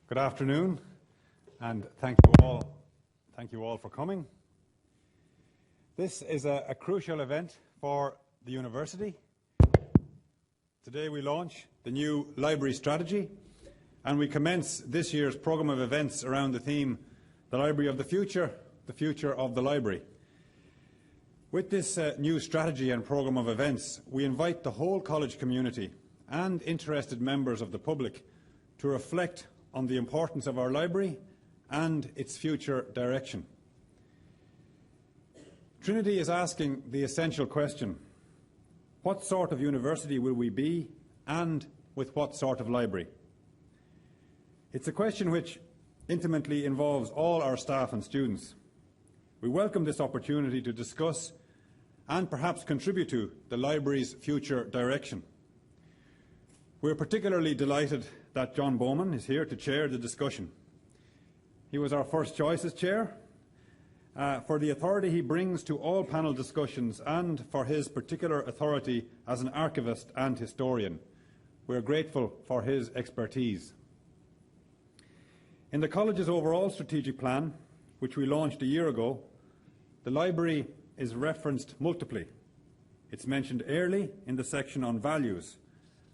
Good afternoon, and thank you all for coming. This is a crucial event for the university. Today we launch the new library strategy, and we commence this year's programme of events around the theme, the Library of the Future of the Library. With this new strategy and programme of events, we invite the whole college community and interested members of the public to reflect on the importance of our library and its future direction. Trinity is asking the essential question: what sort of university will we be, and with what sort of library? It's a question which intimately involves all our staff and students. We welcome this opportunity to discuss and perhaps contribute to the library's future direction. We're particularly delighted that John Bowman is here to chair the discussion. He was our first choice as chair for the authority he brings to all panel discussions and for his particular authority as an archivist and historian. We're grateful for his expertise. In the college's overall strategic plan, which we launched a year ago, the library is referenced multiply. It's mentioned early in the section on values,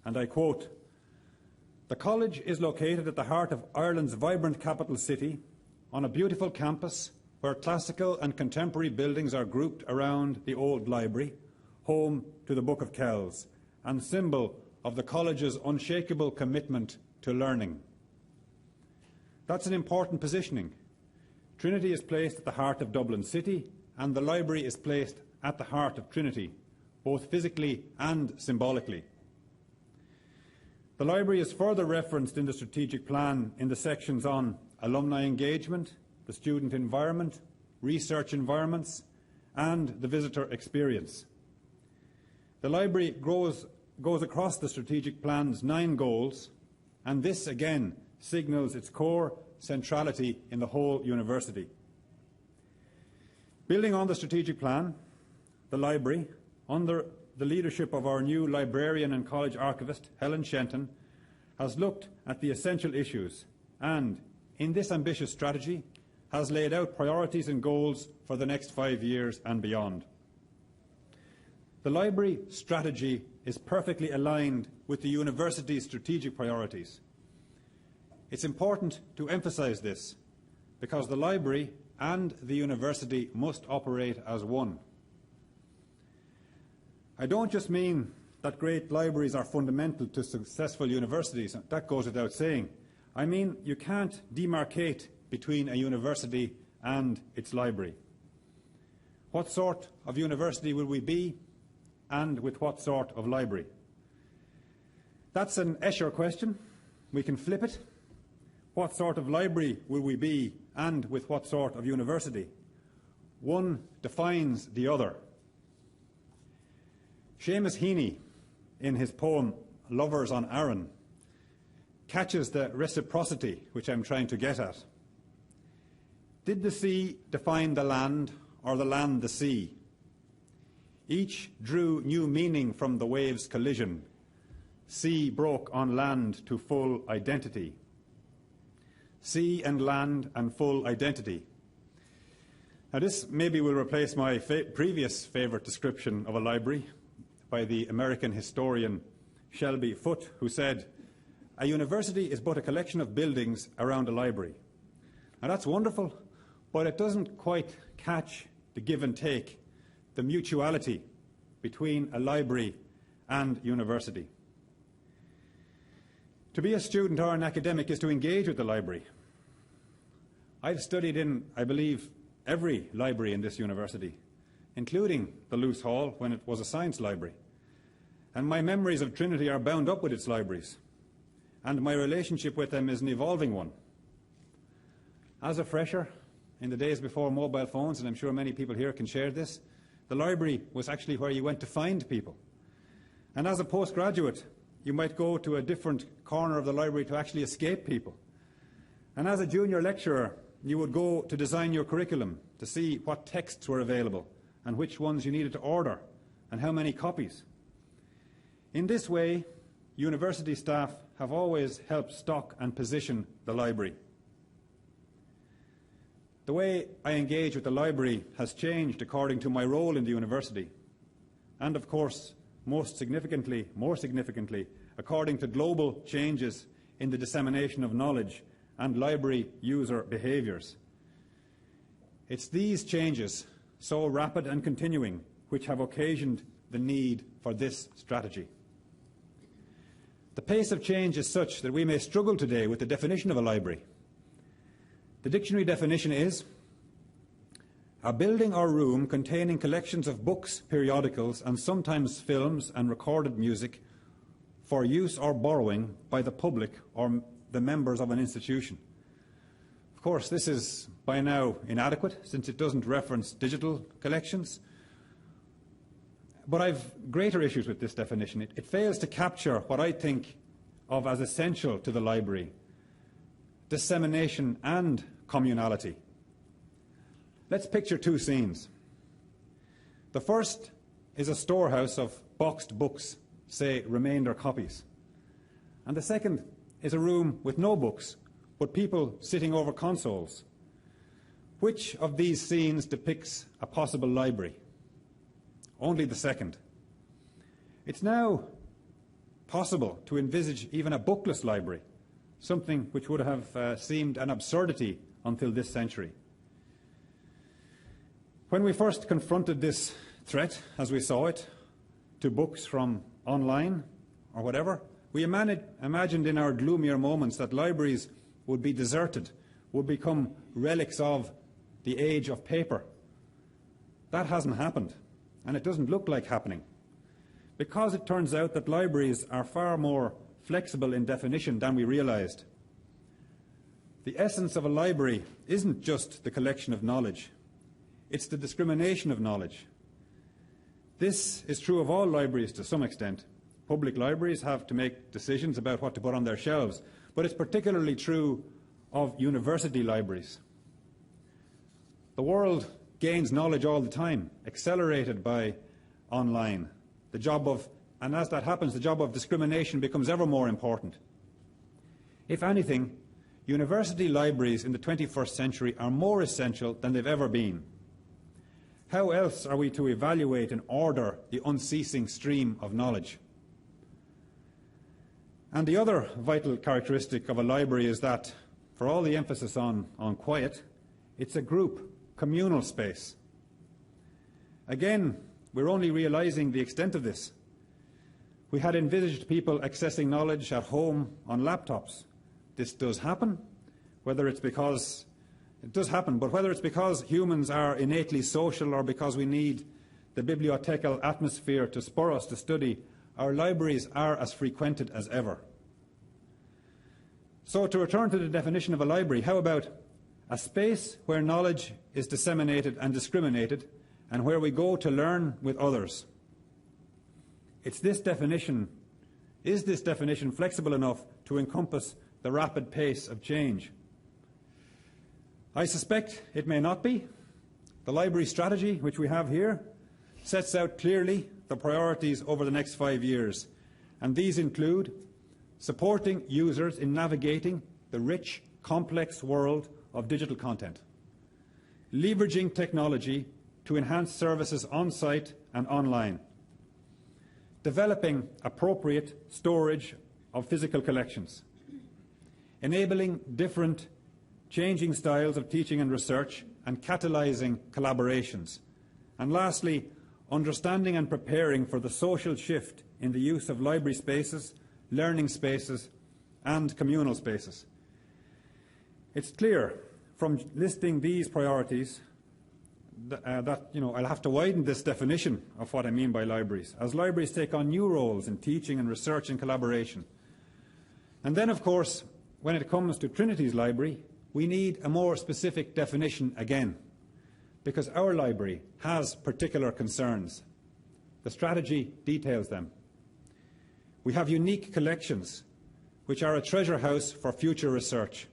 and I quote, "The college is located at the heart of Ireland's vibrant capital city, on a beautiful campus where classical and contemporary buildings are grouped around the old library, home to the Book of Kells, and symbol of the college's unshakable commitment to learning." That's an important positioning. Trinity is placed at the heart of Dublin City, and the library is placed at the heart of Trinity, both physically and symbolically. The library is further referenced in the strategic plan in the sections on alumni engagement, the student environment, research environments, and the visitor experience. The library goes across the strategic plan's 9 goals, and this again signals its core centrality in the whole university. Building on the strategic plan, the library, under the leadership of our new librarian and college archivist, Helen Shenton, has looked at the essential issues and, in this ambitious strategy, has laid out priorities and goals for the next 5 years and beyond. The library strategy is perfectly aligned with the university's strategic priorities. It's important to emphasise this because the library and the university must operate as one. I don't just mean that great libraries are fundamental to successful universities. That goes without saying. I mean you can't demarcate between a university and its library. What sort of university will we be, and with what sort of library? That's an Escher question. We can flip it. What sort of library will we be, and with what sort of university? One defines the other. Seamus Heaney, in his poem Lovers on Arran, catches the reciprocity which I'm trying to get at. Did the sea define the land, or the land the sea? Each drew new meaning from the waves' collision. Sea broke on land to full identity. Sea and land and full identity. Now this maybe will replace my previous favourite description of a library by the American historian Shelby Foote, who said, "A university is but a collection of buildings around a library." Now that's wonderful, but it doesn't quite catch the give and take, the mutuality between a library and university. To be a student or an academic is to engage with the library. I've studied in, I believe, every library in this university, including the Luce Hall when it was a science library. And my memories of Trinity are bound up with its libraries, and my relationship with them is an evolving one. As a fresher, in the days before mobile phones, and I'm sure many people here can share this, the library was actually where you went to find people. And as a postgraduate, you might go to a different corner of the library to actually escape people. And as a junior lecturer, you would go to design your curriculum to see what texts were available and which ones you needed to order and how many copies. In this way, university staff have always helped stock and position the library. The way I engage with the library has changed according to my role in the university, and of course, more significantly, according to global changes in the dissemination of knowledge and library user behaviours. It's these changes, so rapid and continuing, which have occasioned the need for this strategy. The pace of change is such that we may struggle today with the definition of a library. The dictionary definition is a building or room containing collections of books, periodicals, and sometimes films and recorded music for use or borrowing by the public or the members of an institution. Of course, this is by now inadequate, since it doesn't reference digital collections. But I've greater issues with this definition. It fails to capture what I think of as essential to the library: dissemination and communality. Let's picture two scenes. The first is a storehouse of boxed books, say remainder copies. And the second is a room with no books, but people sitting over consoles. Which of these scenes depicts a possible library? Only the second. It's now possible to envisage even a bookless library, something which would have seemed an absurdity until this century. When we first confronted this threat, as we saw it, to books from online or whatever, we imagined in our gloomier moments that libraries would be deserted, would become relics of the age of paper. That hasn't happened, and it doesn't look like happening, because it turns out that libraries are far more flexible in definition than we realized. The essence of a library isn't just the collection of knowledge, it's the discrimination of knowledge. This is true of all libraries to some extent. Public libraries have to make decisions about what to put on their shelves, but it's particularly true of university libraries. The world gains knowledge all the time, accelerated by online. And as that happens, the job of discrimination becomes ever more important. If anything, university libraries in the 21st century are more essential than they've ever been. How else are we to evaluate and order the unceasing stream of knowledge? And the other vital characteristic of a library is that, for all the emphasis on quiet, it's a group, communal space. Again, we're only realizing the extent of this. We had envisaged people accessing knowledge at home on laptops. This does happen, but whether it's because humans are innately social or because we need the bibliothekal atmosphere to spur us to study, our libraries are as frequented as ever. So to return to the definition of a library, how about a space where knowledge is disseminated and discriminated, and where we go to learn with others? Is this definition flexible enough to encompass the rapid pace of change? I suspect it may not be. The library strategy, which we have here, sets out clearly the priorities over the next 5 years, and these include supporting users in navigating the rich, complex world of digital content, leveraging technology to enhance services on-site and online, developing appropriate storage of physical collections, enabling different changing styles of teaching and research, and catalysing collaborations, and lastly, understanding and preparing for the social shift in the use of library spaces, learning spaces, and communal spaces. It's clear from listing these priorities that I'll have to widen this definition of what I mean by libraries, as libraries take on new roles in teaching and research and collaboration. And then, of course, when it comes to Trinity's library, we need a more specific definition again, because our library has particular concerns. The strategy details them. We have unique collections, which are a treasure house for future research.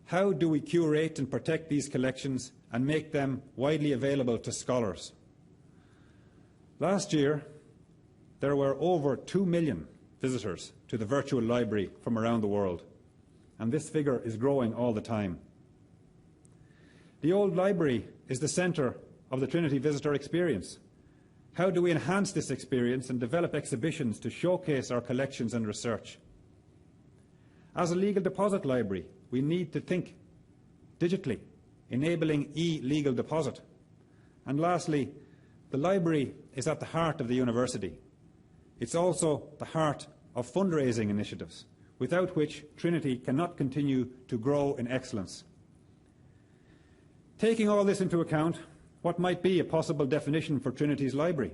How do we curate and protect these collections and make them widely available to scholars? Last year, there were over 2 million visitors to the virtual library from around the world, and this figure is growing all the time. The old library is the centre of the Trinity visitor experience. How do we enhance this experience and develop exhibitions to showcase our collections and research? As a legal deposit library, we need to think digitally, enabling e-legal deposit. And lastly, the library is at the heart of the university. It's also the heart of fundraising initiatives, without which Trinity cannot continue to grow in excellence. Taking all this into account, what might be a possible definition for Trinity's library?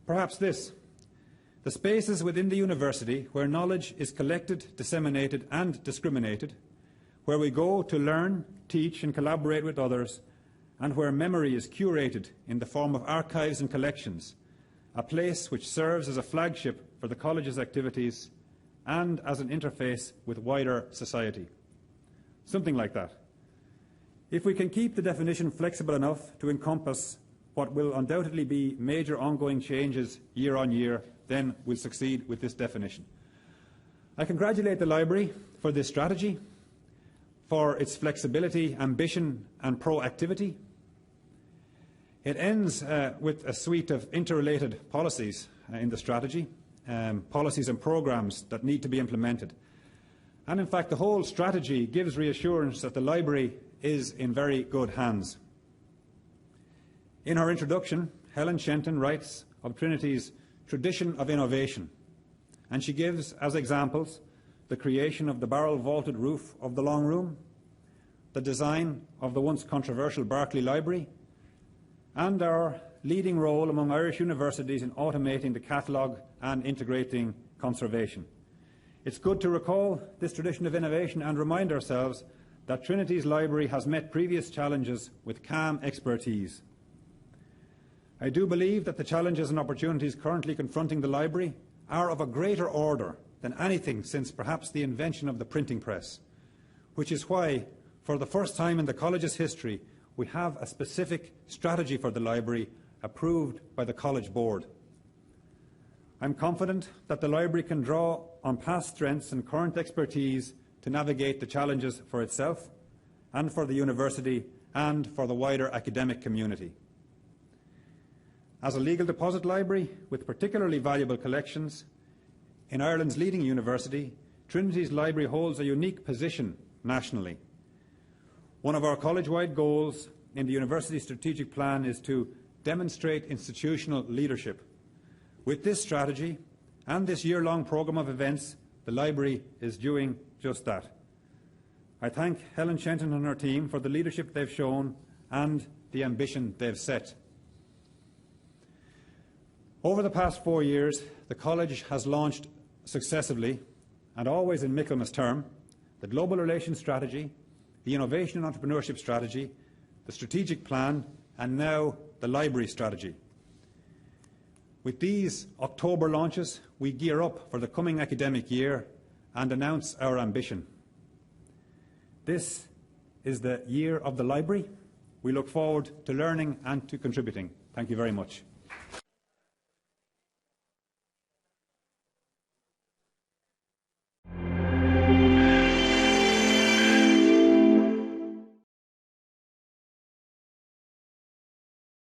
Perhaps this: the spaces within the university where knowledge is collected, disseminated and discriminated, where we go to learn, teach and collaborate with others, and where memory is curated in the form of archives and collections, a place which serves as a flagship for the college's activities and as an interface with wider society. Something like that. If we can keep the definition flexible enough to encompass what will undoubtedly be major ongoing changes year on year, then we'll succeed with this definition. I congratulate the library for this strategy, for its flexibility, ambition and proactivity. It ends with a suite of interrelated policies in the strategy, policies and programmes that need to be implemented. And in fact, the whole strategy gives reassurance that the library is in very good hands. In her introduction, Helen Shenton writes of Trinity's tradition of innovation, and she gives as examples the creation of the barrel-vaulted roof of the Long Room, the design of the once controversial Berkeley Library, and our leading role among Irish universities in automating the catalogue and integrating conservation. It's good to recall this tradition of innovation and remind ourselves that Trinity's library has met previous challenges with calm expertise. I do believe that the challenges and opportunities currently confronting the library are of a greater order than anything since perhaps the invention of the printing press, which is why, for the first time in the college's history, we have a specific strategy for the library approved by the College Board. I'm confident that the library can draw on past strengths and current expertise to navigate the challenges for itself and for the university and for the wider academic community. As a legal deposit library with particularly valuable collections, in Ireland's leading university, Trinity's library holds a unique position nationally. One of our college-wide goals in the university strategic plan is to demonstrate institutional leadership. With this strategy and this year-long programme of events, the library is doing just that. I thank Helen Shenton and her team for the leadership they've shown and the ambition they've set. Over the past 4 years, the college has launched successively, and always in Michaelmas term, the Global Relations Strategy, the Innovation and Entrepreneurship Strategy, the Strategic Plan, and now the Library Strategy. With these October launches, we gear up for the coming academic year and announce our ambition. This is the year of the library. We look forward to learning and to contributing. Thank you very much.